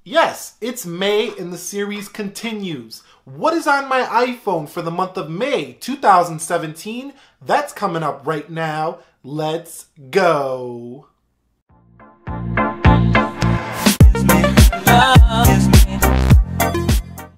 Yes, it's May and the series continues. What is on my iPhone for the month of May 2017? That's coming up right now. Let's go.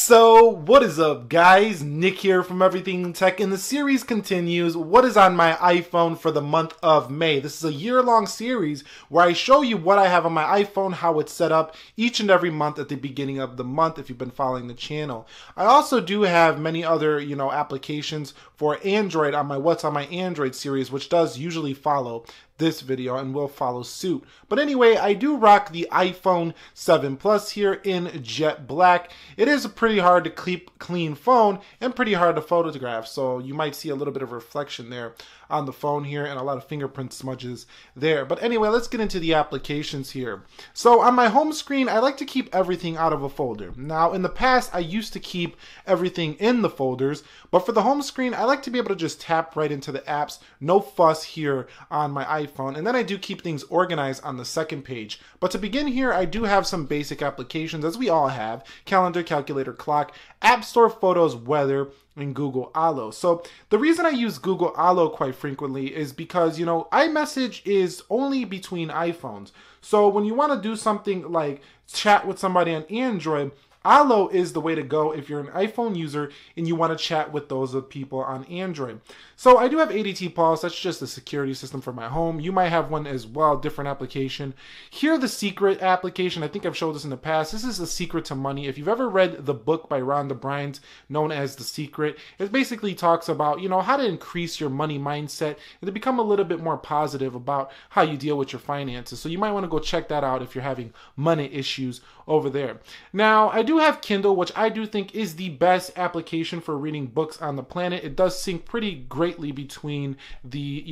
So, what is up, guys? Nick here from Everything Tech, and the series continues. What is on my iPhone for the month of May? This is a year-long series where I show you what I have on my iPhone, how it's set up each and every month at the beginning of the month if you've been following the channel. I also do have many other, applications for Android on my What's on My Android series, which does usually follow this video and will follow suit. But anyway, I do rock the iPhone 7 Plus here in jet black. It is a pretty hard to keep clean phone and pretty hard to photograph, so you might see a little bit of reflection there on the phone here and a lot of fingerprint smudges there. But anyway, let's get into the applications here. So on my home screen, I like to keep everything out of a folder. Now in the past, I used to keep everything in the folders, but for the home screen, I like to be able to just tap right into the apps. No fuss here on my iPhone. And then I do keep things organized on the second page. But to begin here, I do have some basic applications, as we all have: calendar, calculator, clock, App Store, photos, weather, and Google Allo. So the reason I use Google Allo quite frequently is because, iMessage is only between iPhones. So when you want to do something like chat with somebody on Android, Allo is the way to go if you're an iPhone user and you want to chat with those of people on Android. So I do have ADT Pulse. That's just a security system for my home. You might have one as well, different application. Here, the secret application. I think I've showed this in the past. This is The Secret to Money. If you've ever read the book by Rhonda Bryant known as The Secret, it basically talks about, how to increase your money mindset and to become a little bit more positive about how you deal with your finances. So you might want to go check that out if you're having money issues over there. Now, I do have Kindle, which I do think is the best application for reading books on the planet. It does sync pretty greatly between the,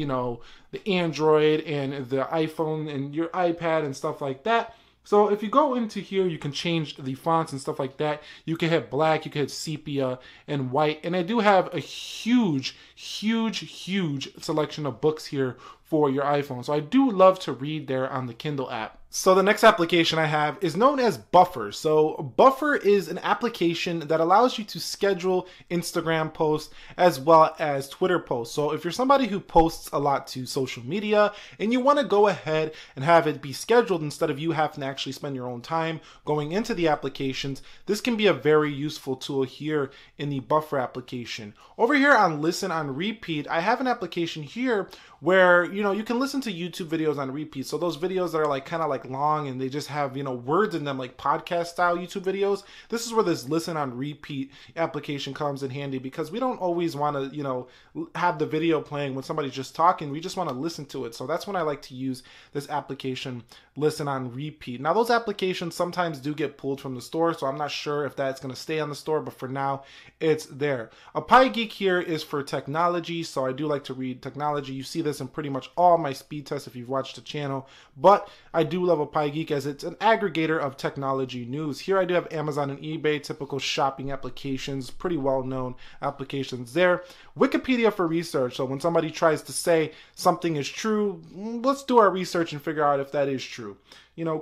the Android and the iPhone and your iPad and stuff like that. So if you go into here, you can change the fonts and stuff like that. You can hit black, you can hit sepia and white. And I do have a huge selection of books here for your iPhone. So I do love to read there on the Kindle app. So the next application I have is known as Buffer. So Buffer is an application that allows you to schedule Instagram posts as well as Twitter posts. So if you're somebody who posts a lot to social media and you want to go ahead and have it be scheduled instead of you having to actually spend your own time going into the applications, this can be a very useful tool here in the Buffer application. Over here on Listen on Repeat, I have an application here where you can listen to YouTube videos on repeat. So those videos that are kind of long and they just have words in them, like podcast style YouTube videos. This is where this Listen on Repeat application comes in handy, because we don't always want to have the video playing when somebody's just talking. We just want to listen to it. So that's when I like to use this application, Listen on Repeat. Now those applications sometimes do get pulled from the store, so I'm not sure if that's going to stay on the store, but for now it's there. A Pie Geek here is for technology, so I do like to read technology. You see this in pretty much all my speed tests if you've watched the channel, but I do love a Pie Geek as it's an aggregator of technology news. Here I do have Amazon and eBay, typical shopping applications, pretty well-known applications there. Wikipedia for research, so when somebody tries to say something is true, let's do our research and figure out if that is true.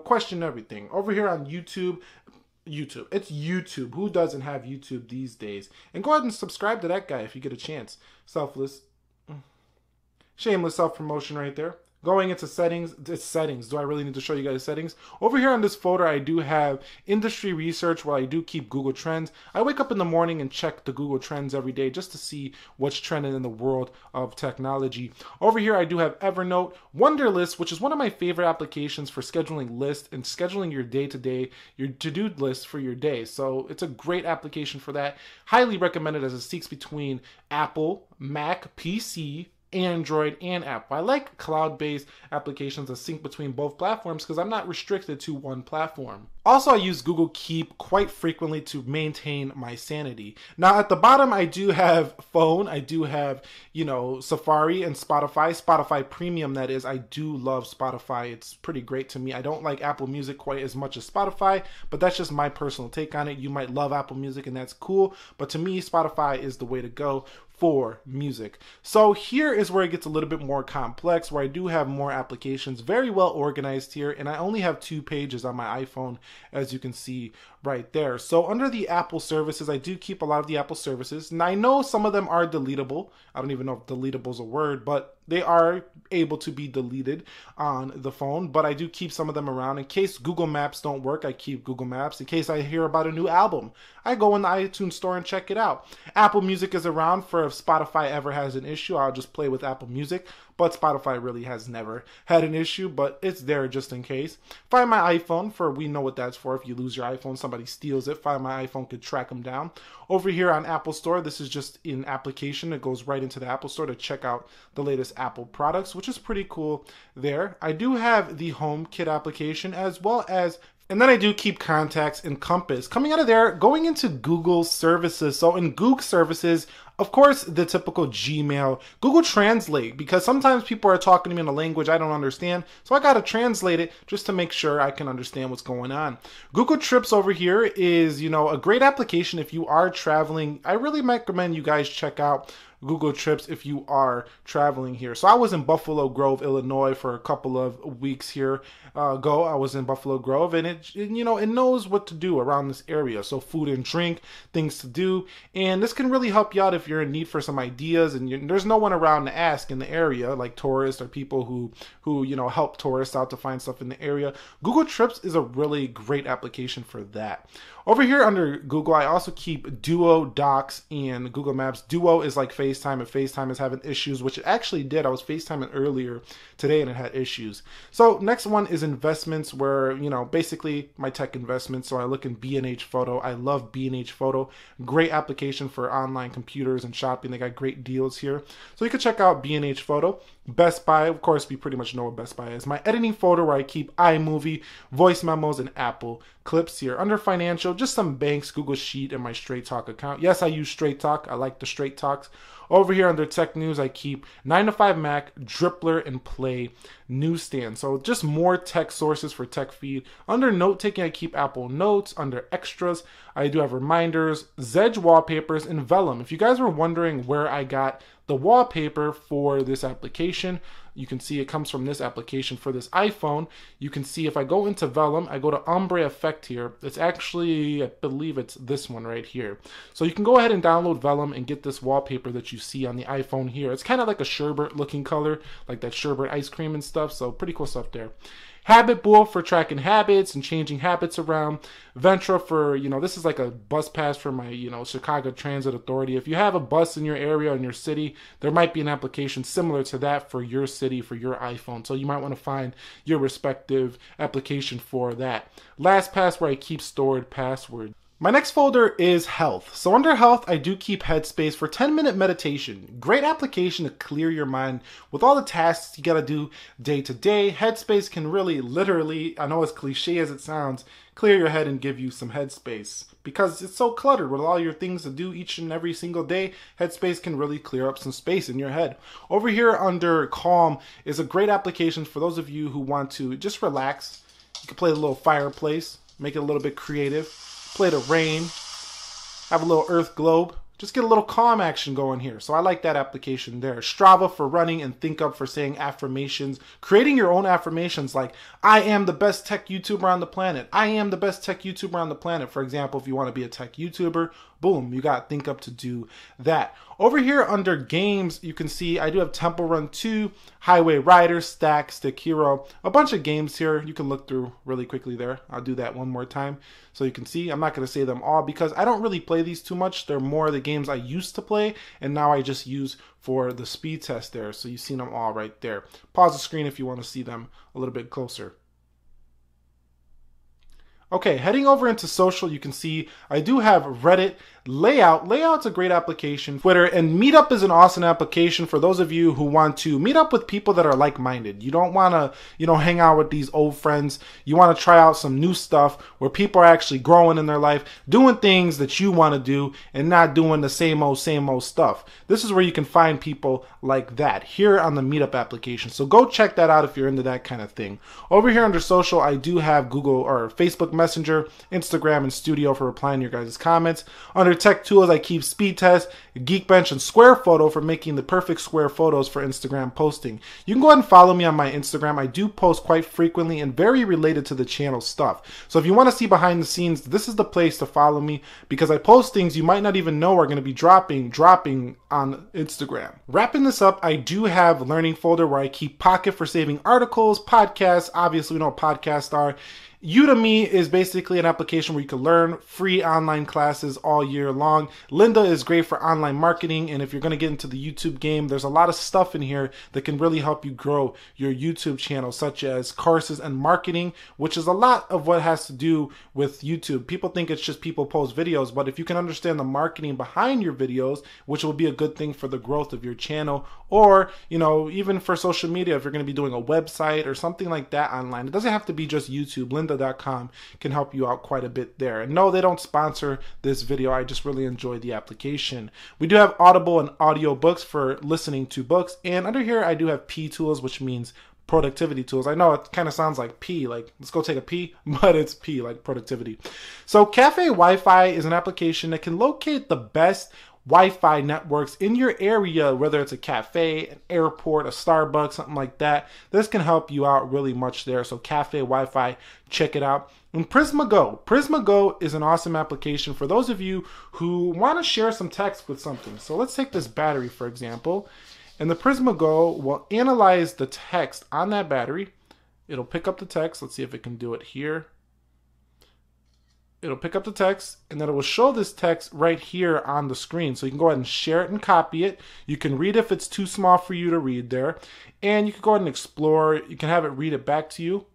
Question everything. Over here on YouTube, it's YouTube. Who doesn't have YouTube these days? And go ahead and subscribe to that guy if you get a chance. Shameless self-promotion right there. Going into settings, do I really need to show you guys settings? Over here on this folder, I do have industry research where I do keep Google Trends. I wake up in the morning and check the Google Trends every day just to see what's trending in the world of technology. Over here, I do have Evernote Wunderlist, which is one of my favorite applications for scheduling lists and scheduling your day-to-day, your to-do list for your day. So it's a great application for that. Highly recommended as it seeks between Apple, Mac, PC, Android, and Apple. I like cloud-based applications that sync between both platforms because I'm not restricted to one platform. Also, I use Google Keep quite frequently to maintain my sanity. Now, at the bottom, I do have phone. I do have, Safari and Spotify. Spotify Premium, that is. I do love Spotify. It's pretty great to me. I don't like Apple Music quite as much as Spotify, but that's just my personal take on it. You might love Apple Music, and that's cool. But to me, Spotify is the way to go for music. So here is where it gets a little bit more complex, where I do have more applications, very well organized here, and I only have 2 pages on my iPhone, as you can see right there. So under the Apple services, I do keep a lot of the Apple services, and I know some of them are deletable. I don't even know if deletable is a word, but they are able to be deleted on the phone, but I do keep some of them around. In case Google Maps don't work, I keep Google Maps. In case I hear about a new album, I go in the iTunes store and check it out. Apple Music is around for if Spotify ever has an issue, I'll just play with Apple Music, but Spotify really has never had an issue, but it's there just in case. Find My iPhone, for we know what that's for. If you lose your iPhone, somebody steals it, Find My iPhone could track them down. Over here on Apple Store, this is just an application. It goes right into the Apple Store to check out the latest Apple products, which is pretty cool there. I do have the HomeKit application, as well as, and then I do keep Contacts and Compass. Coming out of there, going into Google services. So in Google services, of course, the typical Gmail, Google Translate, because sometimes people are talking to me in a language I don't understand, so I got to translate it just to make sure I can understand what's going on. Google Trips over here is, a great application if you are traveling. I really recommend you guys check out Google Trips if you are traveling here. So I was in Buffalo Grove, Illinois for a couple of weeks here ago. I was in Buffalo Grove, and it knows what to do around this area. So food and drink, things to do, and this can really help you out if you're in need for some ideas and there's no one around to ask in the area, like tourists or people who help tourists out to find stuff in the area. Google Trips is a really great application for that. Over here under Google, I also keep Duo, Docs, and Google Maps. Duo is like FaceTime. If FaceTime is having issues, which it actually did. I was FaceTiming earlier today and it had issues. So next one is investments, where, basically my tech investments. So I look in B&H Photo. I love B&H Photo. Great application for online computers and shopping. They got great deals here. So you can check out B&H Photo. Best Buy, of course, we pretty much know what Best Buy is. My editing folder, where I keep iMovie, voice memos, and Apple Clips here. Under financial, just some banks, Google Sheet, and my Straight Talk account. Yes, I use Straight Talk. I like the Straight Talks. Over here under tech news, I keep 9to5Mac, Drippler, and Play Newsstand. So just more tech sources for tech feed. Under note taking, I keep Apple Notes. Under extras, I do have reminders, Zedge wallpapers, and Vellum. If you guys were wondering where I got the wallpaper for this application, you can see it comes from this application for this iPhone. You can see if I go into Vellum, I go to Ombre Effect here. It's actually, I believe it's this one right here. So you can go ahead and download Vellum and get this wallpaper that you see on the iPhone here. It's kind of like a sherbet looking color, like that sherbet ice cream and stuff. So pretty cool stuff there. Habit Bull for tracking habits and changing habits around. Ventra for, this is like a bus pass for my, Chicago Transit Authority. If you have a bus in your area, in your city, there might be an application similar to that for your city, for your iPhone. So you might want to find your respective application for that. LastPass, where I keep stored passwords. My next folder is health. So under health, I do keep Headspace for 10-minute meditation. Great application to clear your mind with all the tasks you gotta do day to day. Headspace can really, literally, I know as cliche as it sounds, clear your head and give you some headspace. Because it's so cluttered with all your things to do each and every single day, Headspace can really clear up some space in your head. Over here under Calm is a great application for those of you who want to just relax. You can play a little fireplace, make it a little bit creative. Play the rain, have a little earth globe, just get a little calm action going here. So I like that application there. Strava for running, and ThinkUp for saying affirmations. Creating your own affirmations like, I am the best tech YouTuber on the planet. I am the best tech YouTuber on the planet. For example, if you want to be a tech YouTuber, boom, you got ThinkUp to do that. Over here under games, you can see I do have Temple Run 2, Highway Rider, Stack, Stick Hero, a bunch of games here you can look through really quickly there. I'll do that one more time so you can see. I'm not going to say them all because I don't really play these too much. They're more the games I used to play and now I just use for the speed test there. So you've seen them all right there. Pause the screen if you want to see them a little bit closer. Okay, heading over into social, you can see I do have Reddit, Layout. Layout's a great application. Twitter, and Meetup is an awesome application for those of you who want to meet up with people that are like-minded. You don't want to, hang out with these old friends. You want to try out some new stuff where people are actually growing in their life, doing things that you want to do and not doing the same old stuff. This is where you can find people like that here on the Meetup application. So go check that out if you're into that kind of thing. Over here under social, I do have Google or Facebook Messenger, Instagram, and Studio for replying to your guys' comments. Under Tech Tools, I keep Speed Test, Geekbench, and Square Photo for making the perfect square photos for Instagram posting. You can go ahead and follow me on my Instagram. I do post quite frequently and very related to the channel stuff. So if you want to see behind the scenes, this is the place to follow me because I post things you might not even know are going to be dropping on Instagram. Wrapping this up, I do have a learning folder where I keep Pocket for saving articles, podcasts. Obviously, we know what podcasts are. Udemy is basically an application where you can learn free online classes all year long. Lynda is great for online marketing, and if you're going to get into the YouTube game, there's a lot of stuff in here that can really help you grow your YouTube channel, such as courses and marketing, which is a lot of what has to do with YouTube. People think it's just people post videos, but if you can understand the marketing behind your videos, which will be a good thing for the growth of your channel, or, you know, even for social media, if you're going to be doing a website or something like that online, it doesn't have to be just YouTube. Lynda.com can help you out quite a bit there. And no, they don't sponsor this video. I just really enjoy the application. We do have Audible and audio books for listening to books. And under here, I do have P tools, which means productivity tools. I know it kind of sounds like P, like let's go take a pee, but it's P, like productivity. So Cafe Wi-Fi is an application that can locate the best Wi-Fi networks in your area, whether it's a cafe, an airport, a Starbucks, something like that. This can help you out really much there. So Cafe Wi-Fi, check it out. And Prisma Go. Prisma Go is an awesome application for those of you who want to share some text with something. So let's take this battery, for example. And the Prisma Go will analyze the text on that battery. It'll pick up the text. Let's see if it can do it here. It'll pick up the text, and then it will show this text right here on the screen. So you can go ahead and share it and copy it. You can read if it's too small for you to read there. And you can go ahead and explore. You can have it read it back to you.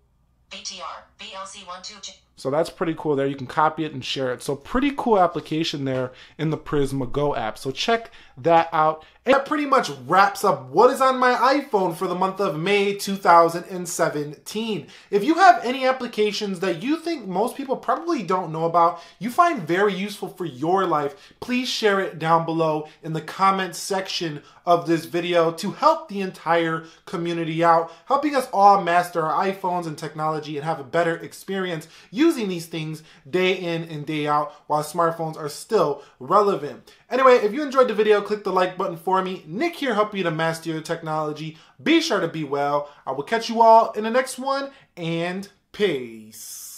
ATR, BLC12. So that's pretty cool there. You can copy it and share it. So pretty cool application there in the Prisma Go app. So check that out. And that pretty much wraps up what is on my iPhone for the month of May 2017. If you have any applications that you think most people probably don't know about, you find very useful for your life, please share it down below in the comments section of this video to help the entire community out, helping us all master our iPhones and technology and have a better experience using these things day in and day out while smartphones are still relevant. Anyway, if you enjoyed the video, click the like button for me. Nick here helping you to master your technology. Be sure to be well. I will catch you all in the next one, and peace.